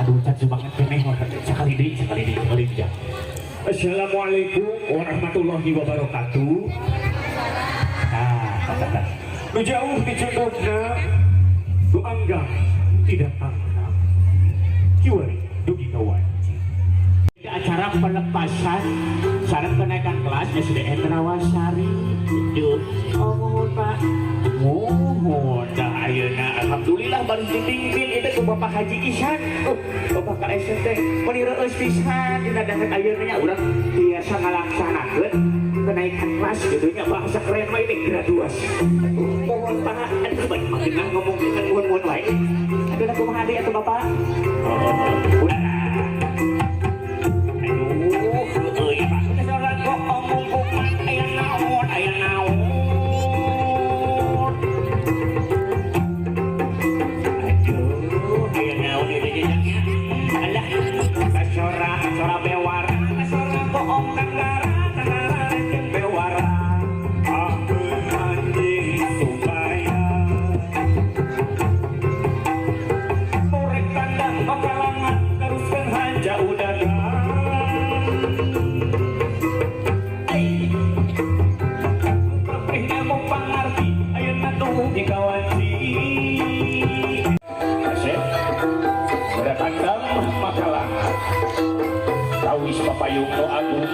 aduh cacu banget kene sekali deh ya. Assalamualaikum warahmatullahi wabarakatuh. Kata nu jauh di cendokna nu anggang tidak tangkap kiwari dugi kawan acara pelepasan syarat kenaikan kelas SDN Terawasari. Oh Pak, mohon dah ayeuna alhamdulillah bari ditingpin itu ke Bapak Haji Ihsan. Bapak ka ST menireueus pisan dina dahat ayeuna nya urang biasa ngalaksanakeun kenaikan kelas gitu nya bahasa keren mah ini graduasi. Mohon Pak, aduh banyak makin ngomong dengan muhun-muhun wae. Aduh kumaha deui atuh Bapak? Udah papayung no agung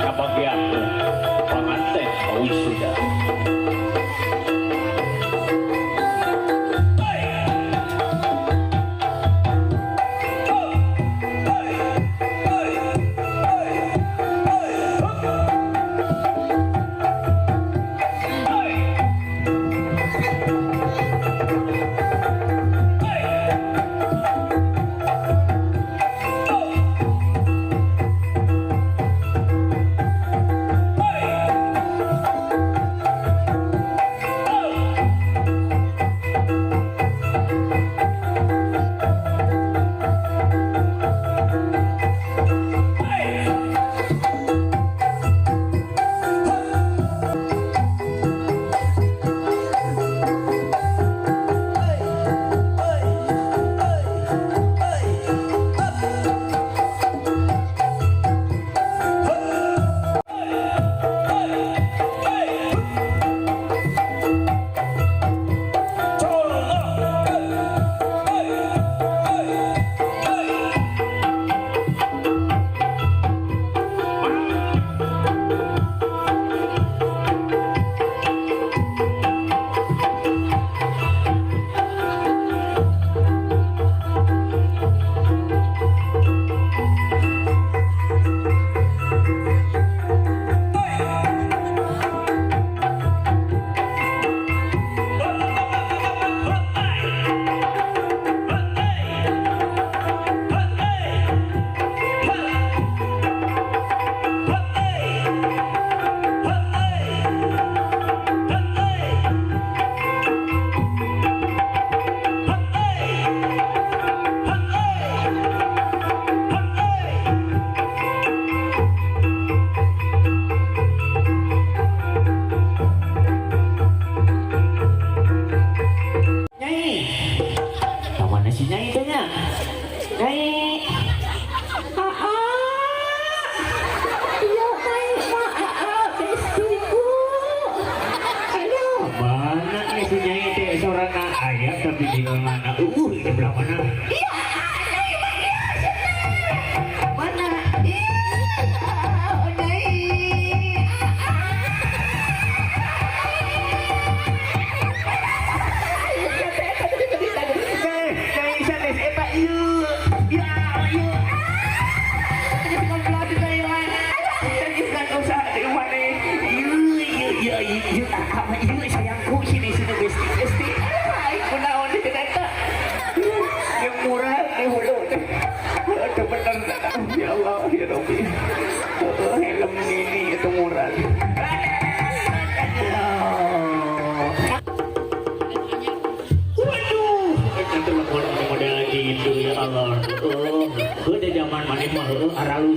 kabagyan panganten mawisuda.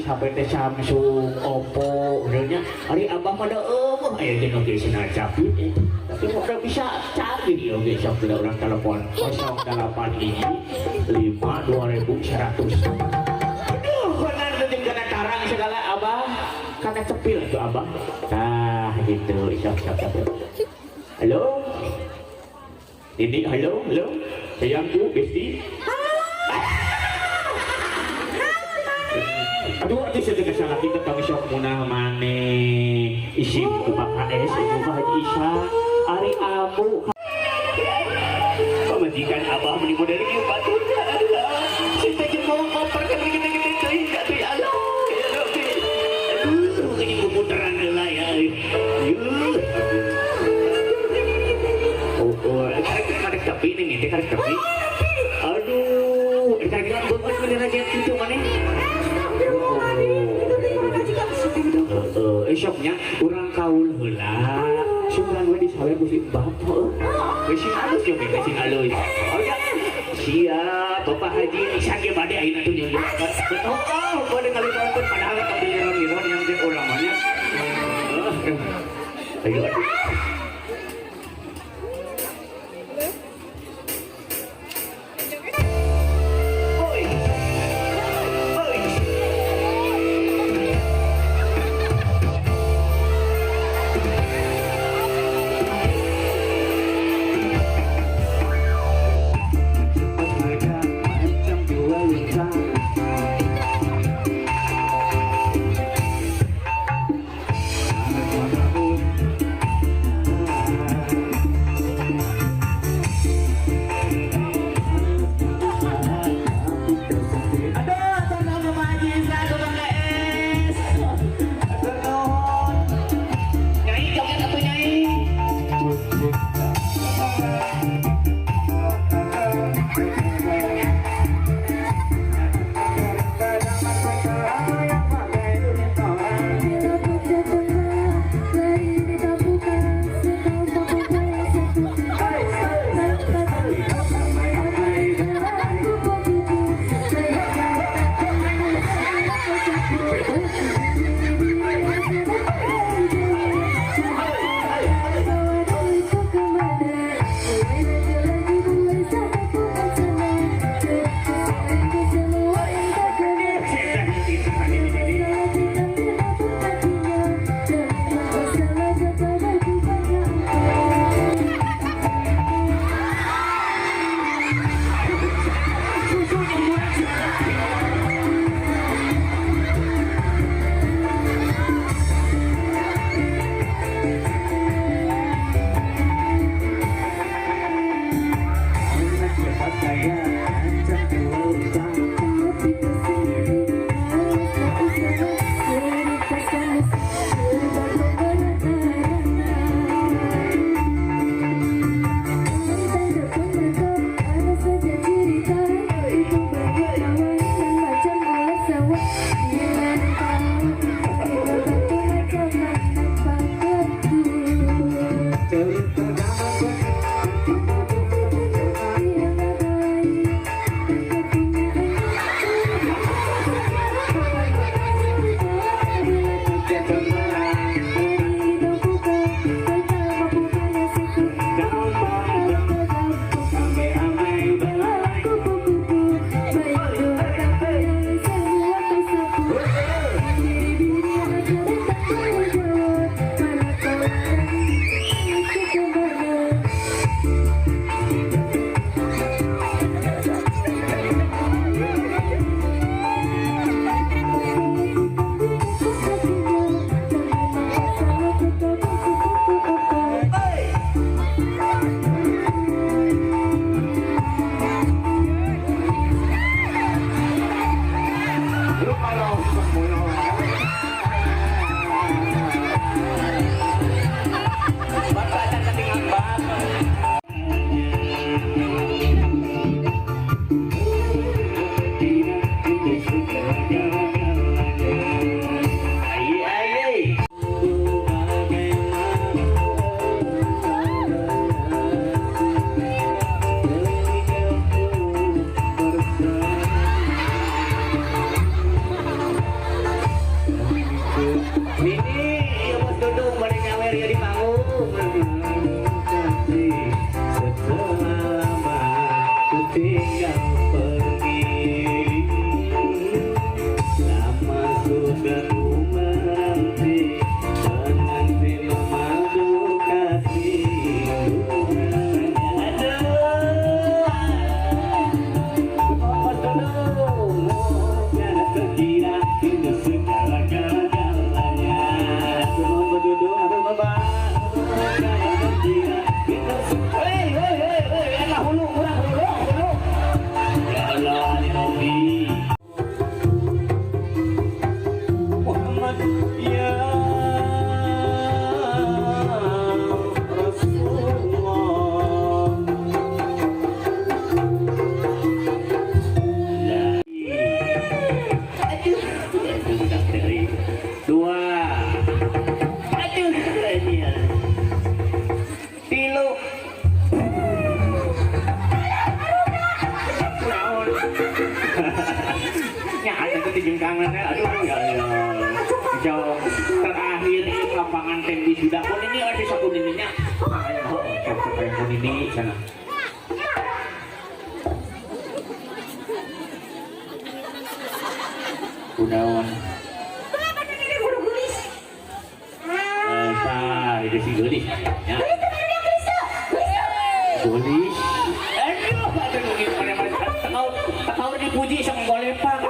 Sampai teh Samsung, Oppo, udah hari abang pada ayo jenong di sana capit. udah bisa cari dia oke siap sudah orang telepon 081 aduh benar penting kena karang segala abah karena cepil tuh abah nah gitu siap halo ini halo sayangku Besti aduh itu saya salah kita kami sok munah maneh isim ku KS ibu Haji Isya Ari Abu pemajikan abah menipu dari ieu batunya kita jeung bawa koper kan gede-gede teuing atuh ya Allah aduh ini putaran heula ya karek tapi ini karek tapi aduh karek buat bener aja itu maneh esoknya kurang kaul heula sumran we disawer ku si bapak we sing alus ge we sing alus oh ya siap Bapak Haji Isya ge bade ayeuna tuh nya betul bade kali nonton padahal tadi ngiron yang jeung urang mah nya ayo si jengkangannya aduh ya jauh terakhir ini lapangan tenis sudah pun ini ada sabun ininya oh kayak pun ini sana Gunawan itu si Gelis ya Gelis aduh tahu dipuji sama golepak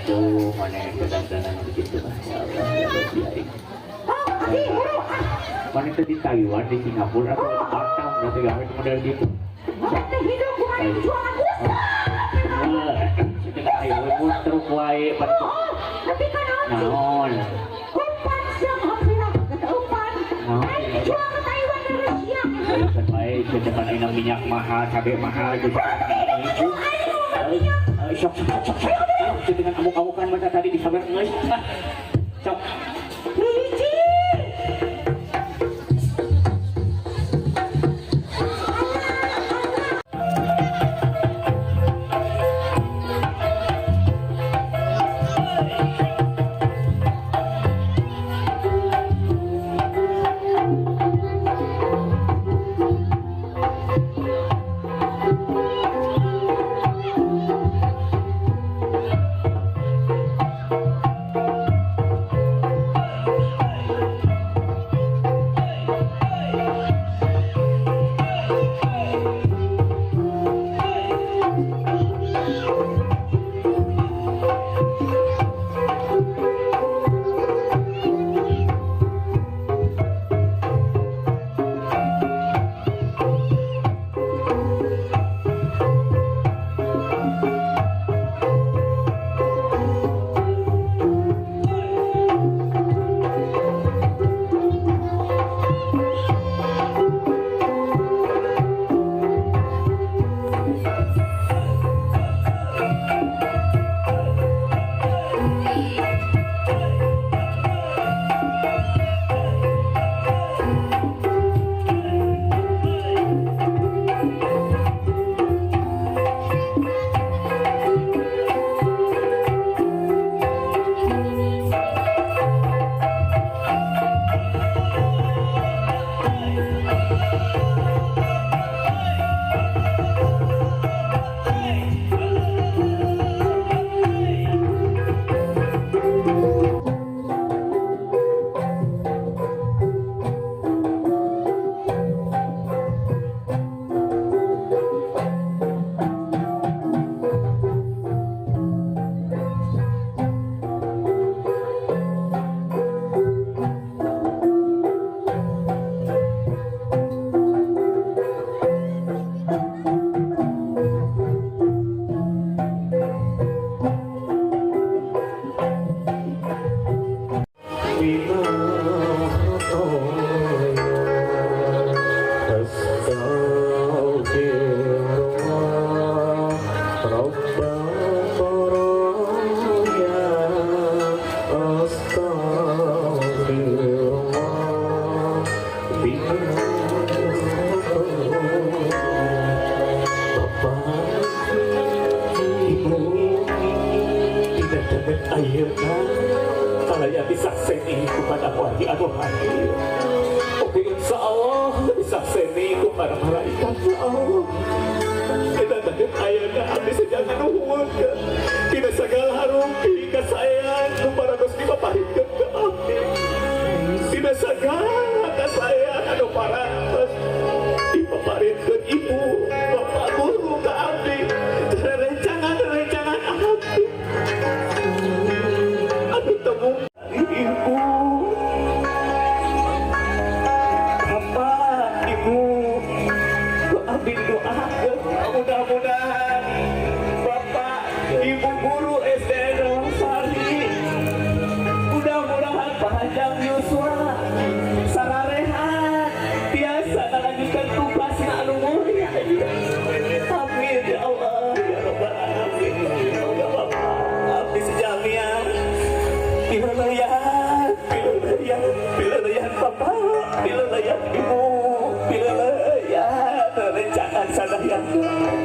aduh mana yang kedandanan begitu ya Allah ya Rabbi mana itu di Taiwan di Singapura atau di Batam berarti gawe model gitu sudah ayo muter wae bentuk naon kan baik secepat ini minyak mahal cabai mahal gitu sok dengan amuk-amukan mata tadi disabar guys sok akhirnya saya disakseni kepada wali Adohani. Oke, insya Allah disakseni kepada malaikat ya Allah. Kita takut ayahnya habis jangan nuhun tidak segala harupi kesayang kepada Gusti Bapahikeun ke abdi. Tidak segala kesayang anu parantos dipaparikeun ibu bapak guru ke abdi. Rencangan abdi aduh temu ibu bapak ibu abdi doakeun mudah-mudahan bapak ibu guru SD Sari mudah-mudahan panjang yuswa sararehat biasa melanjutkan tugasna anu mulia. Amin ya Allah ya Rabbal alamin. Ya bapak abdi sejamiah pilalayan bapak pilalayan ibu pilalayan rencana sadayana